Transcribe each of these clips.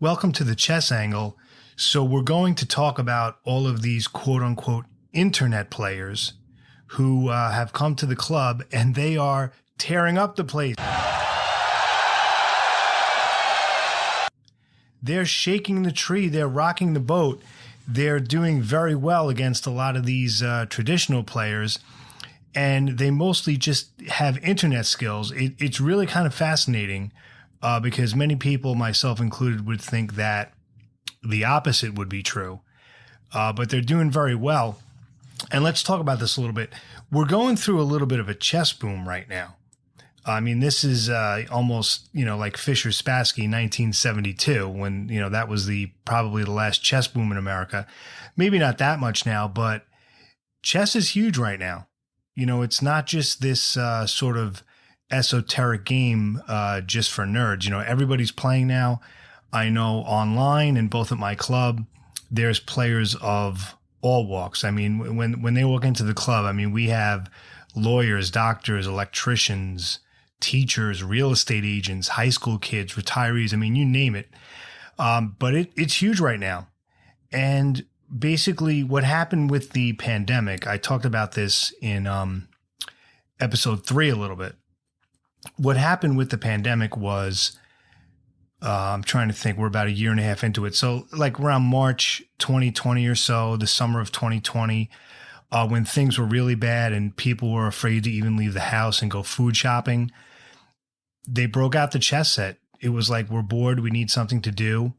Welcome to the Chess Angle. So we're going to talk about all of these quote unquote internet players who have come to the club and they are tearing up the place. They're shaking the tree. They're rocking the boat. They're doing very well against a lot of these traditional players. And they mostly just have internet skills. It's really kind of fascinating because many people, myself included, would think that the opposite would be true. But they're doing very well. And let's talk about this a little bit. We're going through a little bit of a chess boom right now. I mean, this is almost, like Fischer-Spassky 1972, when, that was probably the last chess boom in America. Maybe not that much now, but chess is huge right now. It's not just this sort of esoteric game just for nerds. Everybody's playing now. I know online and both at my club, there's players of all walks. I mean, when they walk into the club, I mean, we have lawyers, doctors, electricians, teachers, real estate agents, high school kids, retirees. I mean, you name it. But it's huge right now. And basically what happened with the pandemic, I talked about this in episode 3 a little bit. What happened with the pandemic was, I'm trying to think, we're about a year and a half into it. So like around March 2020 or so, the summer of 2020, when things were really bad and people were afraid to even leave the house and go food shopping, they broke out the chess set. It was like, we're bored. We need something to do.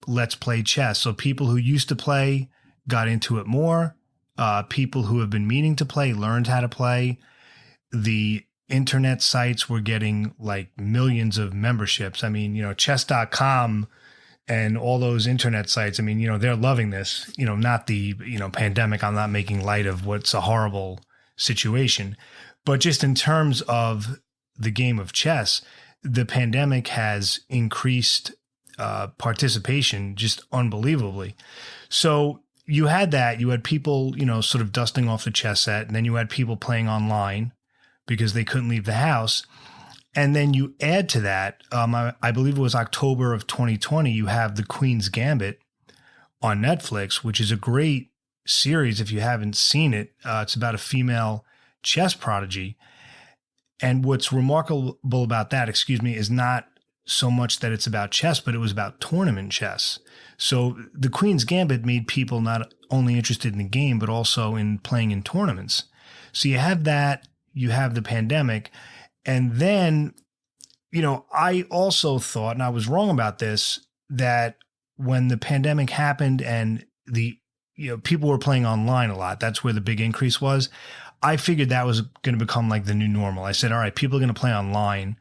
Let's play chess. So people who used to play got into it more. People who have been meaning to play learned how to play. The internet sites were getting like millions of memberships. I mean, chess.com and all those internet sites, I mean, they're loving this, not the, pandemic. I'm not making light of what's a horrible situation, but just in terms of the game of chess, the pandemic has increased participation just unbelievably. So you had people, sort of dusting off the chess set, and then you had people playing online because they couldn't leave the house. And then you add to that, I believe it was October of 2020, you have The Queen's Gambit on Netflix, which is a great series if you haven't seen it. It's about a female chess prodigy. And what's remarkable about that, is not so much that it's about chess, but it was about tournament chess. So The Queen's Gambit made people not only interested in the game, but also in playing in tournaments. So you have that, you have the pandemic. And then, I also thought, and I was wrong about this, that when the pandemic happened and people were playing online a lot, that's where the big increase was. I figured that was going to become like the new normal. I said, all right, people are going to play online.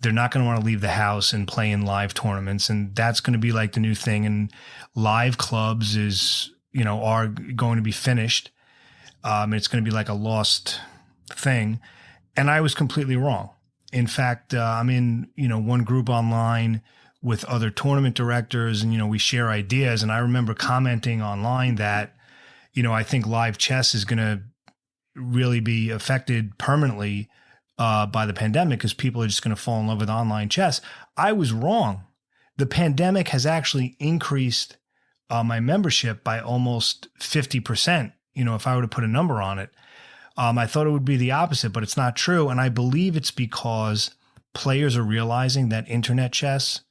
They're not going to want to leave the house and play in live tournaments. And that's going to be like the new thing. And live clubs are going to be finished. It's going to be like a lost thing. And I was completely wrong. In fact, I'm in, one group online with other tournament directors and, we share ideas. And I remember commenting online that, I think live chess is going to really be affected permanently by the pandemic because people are just going to fall in love with online chess. I was wrong. The pandemic has actually increased my membership by almost 50%, if I were to put a number on it. I thought it would be the opposite, but it's not true. And I believe it's because players are realizing that internet chess,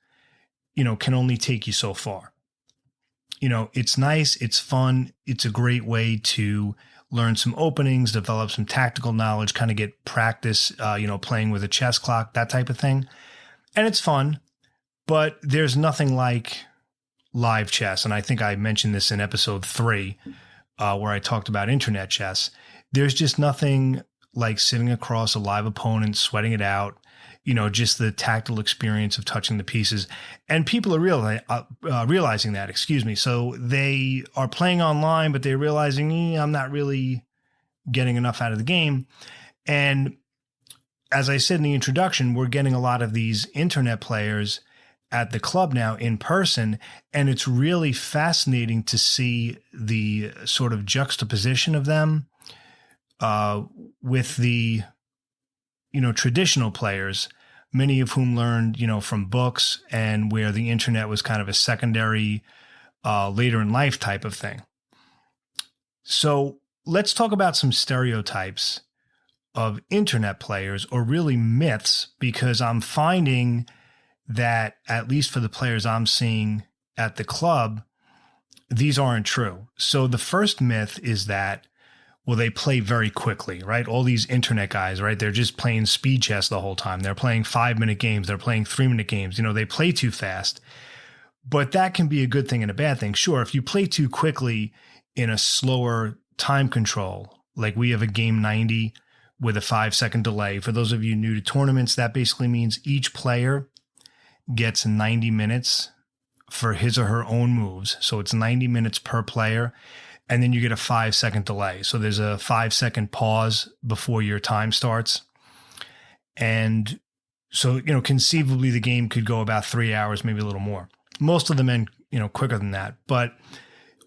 can only take you so far. It's nice. It's fun. It's a great way to learn some openings, develop some tactical knowledge, kind of get practice, playing with a chess clock, that type of thing. And it's fun, but there's nothing like live chess. And I think I mentioned this in episode 3, where I talked about internet chess. There's just nothing like sitting across a live opponent, sweating it out, just the tactile experience of touching the pieces. And people are realizing that, So they are playing online, but they're realizing, I'm not really getting enough out of the game. And as I said in the introduction, we're getting a lot of these internet players at the club now in person. And it's really fascinating to see the sort of juxtaposition of them with the, traditional players. many of whom learned, from books, and where the internet was kind of a secondary, later in life type of thing. So let's talk about some stereotypes of internet players, or really myths, because I'm finding that, at least for the players I'm seeing at the club, these aren't true. So the first myth is that, well, they play very quickly, right? All these internet guys, right? They're just playing speed chess the whole time. They're playing 5-minute games. They're playing 3-minute games. They play too fast. But that can be a good thing and a bad thing. Sure, if you play too quickly in a slower time control, like we have a game 90 with a 5-second delay. For those of you new to tournaments, that basically means each player gets 90 minutes for his or her own moves. So it's 90 minutes per player. And then you get a 5-second delay. So there's a 5-second pause before your time starts. And so, conceivably the game could go about 3 hours, maybe a little more. Most of them end, quicker than that. But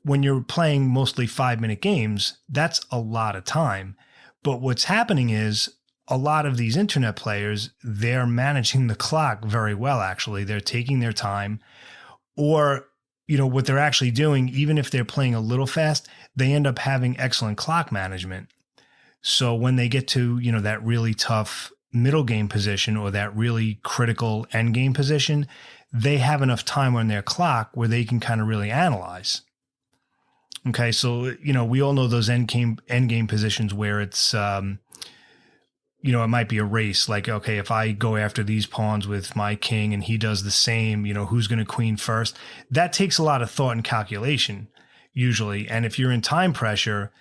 when you're playing mostly 5-minute games, that's a lot of time. But what's happening is a lot of these internet players, they're managing the clock very well, actually. They're taking their time, or, what they're actually doing, even if they're playing a little fast, they end up having excellent clock management. So when they get to, that really tough middle game position, or that really critical end game position, they have enough time on their clock where they can kind of really analyze. Okay, so, we all know those end game positions where it's, it might be a race. Like, okay, if I go after these pawns with my king and he does the same, who's going to queen first? That takes a lot of thought and calculation, usually. And if you're in time pressure,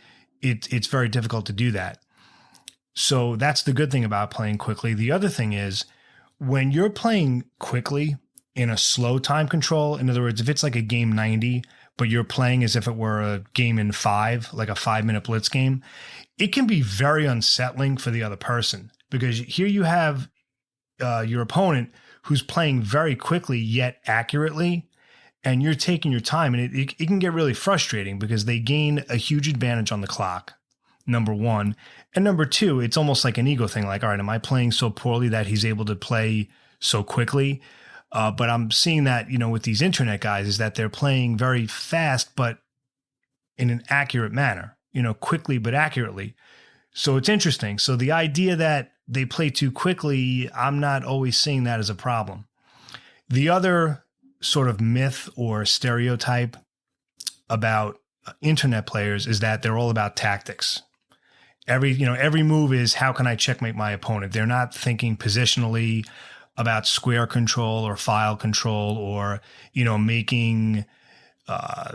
it's very difficult to do that. So that's the good thing about playing quickly. The other thing is, when you're playing quickly in a slow time control, in other words, if it's like a game 90, but you're playing as if it were a game in 5, like a 5-minute blitz game, it can be very unsettling for the other person, because here you have your opponent who's playing very quickly yet accurately, and you're taking your time, and it can get really frustrating because they gain a huge advantage on the clock, number one. And number two, it's almost like an ego thing. Like, all right, am I playing so poorly that he's able to play so quickly? But I'm seeing that, with these internet guys, is that they're playing very fast, but in an accurate manner, quickly, but accurately. So it's interesting. So the idea that they play too quickly, I'm not always seeing that as a problem. The other sort of myth or stereotype about internet players is that they're all about tactics. Every move is, how can I checkmate my opponent? They're not thinking positionally about square control or file control, or, making,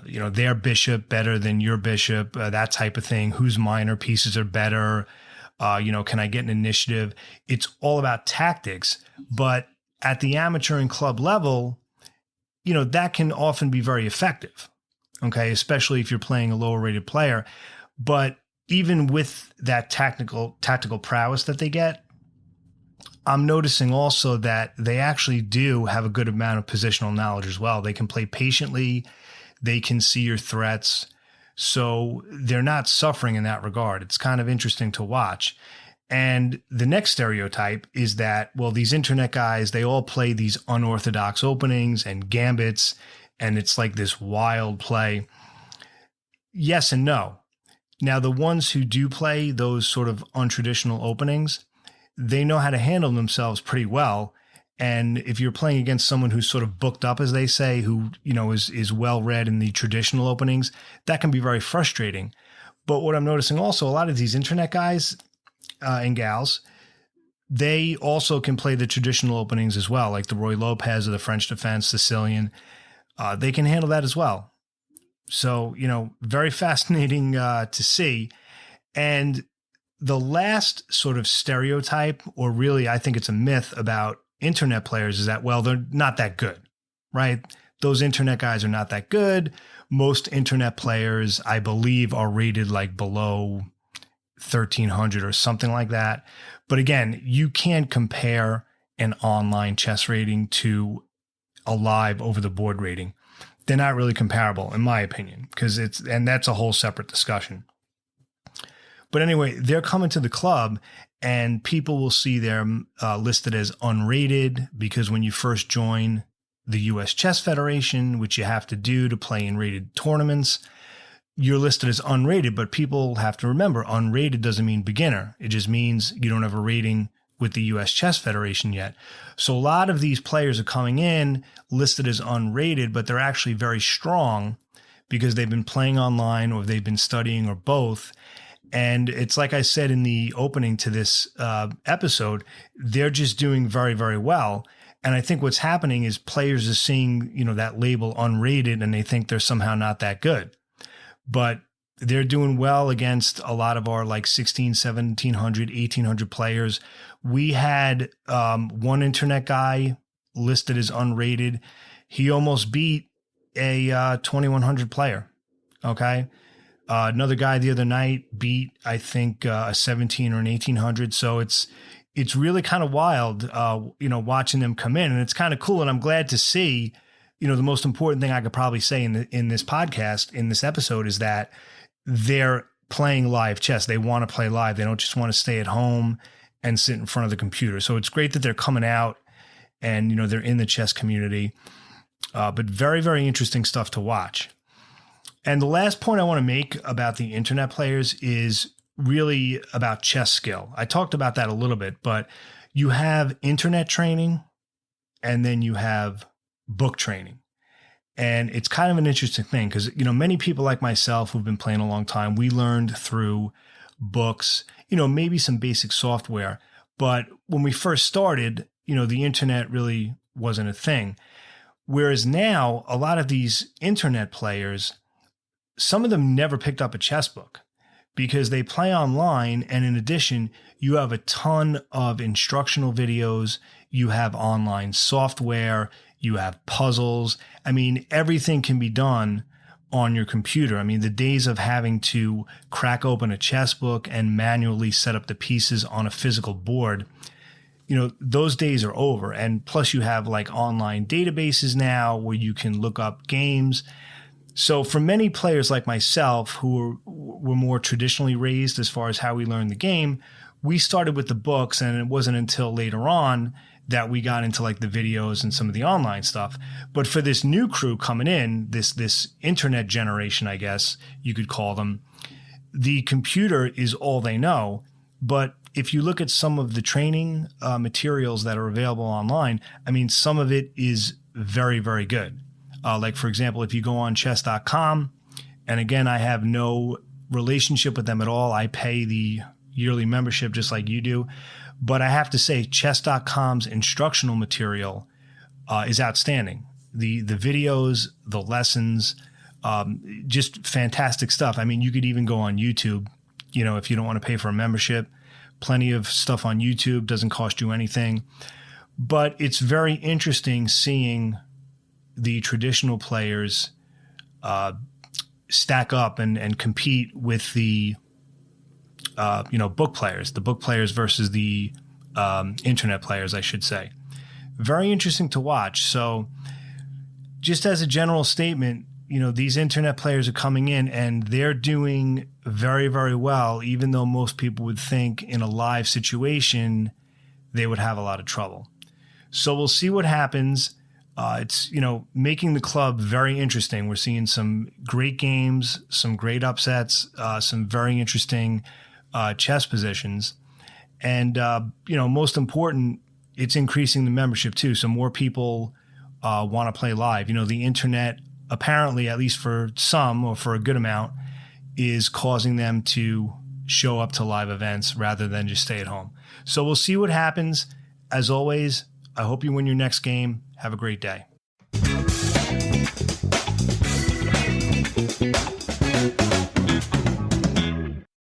their bishop better than your bishop, that type of thing. Whose minor pieces are better? Can I get an initiative? It's all about tactics. But at the amateur and club level, that can often be very effective. Okay. Especially if you're playing a lower rated player. But even with that tactical prowess that they get, I'm noticing also that they actually do have a good amount of positional knowledge as well. They can play patiently. They can see your threats. So they're not suffering in that regard. It's kind of interesting to watch. And the next stereotype is that, well, these internet guys, they all play these unorthodox openings and gambits, and it's like this wild play. Yes and no. Now, the ones who do play those sort of untraditional openings, they know how to handle themselves pretty well. And if you're playing against someone who's sort of booked up, as they say, who, is well read in the traditional openings, that can be very frustrating. But what I'm noticing also, a lot of these internet guys and gals, they also can play the traditional openings as well, like the Roy Lopez or the French Defense, Sicilian. They can handle that as well. So, very fascinating to see. And the last sort of stereotype, or really I think it's a myth about internet players, is that, well, they're not that good, right? Those internet guys are not that good. Most internet players, I believe, are rated like below 1,300 or something like that. But again, you can't compare an online chess rating to a live over the board rating. They're not really comparable, in my opinion, and that's a whole separate discussion. But anyway, they're coming to the club, and people will see them listed as unrated because when you first join the U.S. Chess Federation, which you have to do to play in rated tournaments, you're listed as unrated, but people have to remember unrated doesn't mean beginner. It just means you don't have a rating with the U.S. Chess Federation yet. So a lot of these players are coming in listed as unrated, but they're actually very strong because they've been playing online or they've been studying or both. And it's like I said in the opening to this episode, they're just doing very, very well. And I think what's happening is players are seeing, that label unrated and they think they're somehow not that good. But they're doing well against a lot of our like 1700, 1800 players. We had one internet guy listed as unrated. He almost beat a 2100 player. Okay. Another guy the other night beat, I think, a 17 or an 1800. So it's really kind of wild, watching them come in, and it's kind of cool. And I'm glad to see, the most important thing I could probably say in this podcast, in this episode, is that they're playing live chess. They want to play live. They don't just want to stay at home and sit in front of the computer. So it's great that they're coming out and, they're in the chess community. But very, very interesting stuff to watch. And the last point I want to make about the internet players is really about chess skill. I talked about that a little bit, but you have internet training and then you have book training. And it's kind of an interesting thing because, many people like myself who've been playing a long time, we learned through books, maybe some basic software. But when we first started, the internet really wasn't a thing. Whereas now, a lot of these internet players, some of them never picked up a chess book because they play online. And in addition, you have a ton of instructional videos. You have online software. You have puzzles. I mean, everything can be done on your computer. I mean, the days of having to crack open a chess book and manually set up the pieces on a physical board, those days are over. And plus you have like online databases now where you can look up games. So for many players like myself who were more traditionally raised as far as how we learned the game, we started with the books, and it wasn't until later on that we got into like the videos and some of the online stuff. But for this new crew coming in, this internet generation, I guess you could call them, the computer is all they know. But if you look at some of the training materials that are available online, I mean, some of it is very, very good. Like, for example, if you go on chess.com, and again, I have no relationship with them at all. I pay the yearly membership just like you do. But I have to say, chess.com's instructional material is outstanding. The videos, the lessons, just fantastic stuff. I mean, you could even go on YouTube, if you don't want to pay for a membership. Plenty of stuff on YouTube, doesn't cost you anything. But it's very interesting seeing the traditional players stack up and compete with the book players versus the internet players, I should say. Very interesting to watch. So just as a general statement, these internet players are coming in and they're doing very, very well, even though most people would think in a live situation, they would have a lot of trouble. So we'll see what happens. It's, making the club very interesting. We're seeing some great games, some great upsets, some very interesting chess positions. And, most important, it's increasing the membership too. So more people want to play live. The internet, apparently, at least for some or for a good amount, is causing them to show up to live events rather than just stay at home. So we'll see what happens. As always, I hope you win your next game. Have a great day.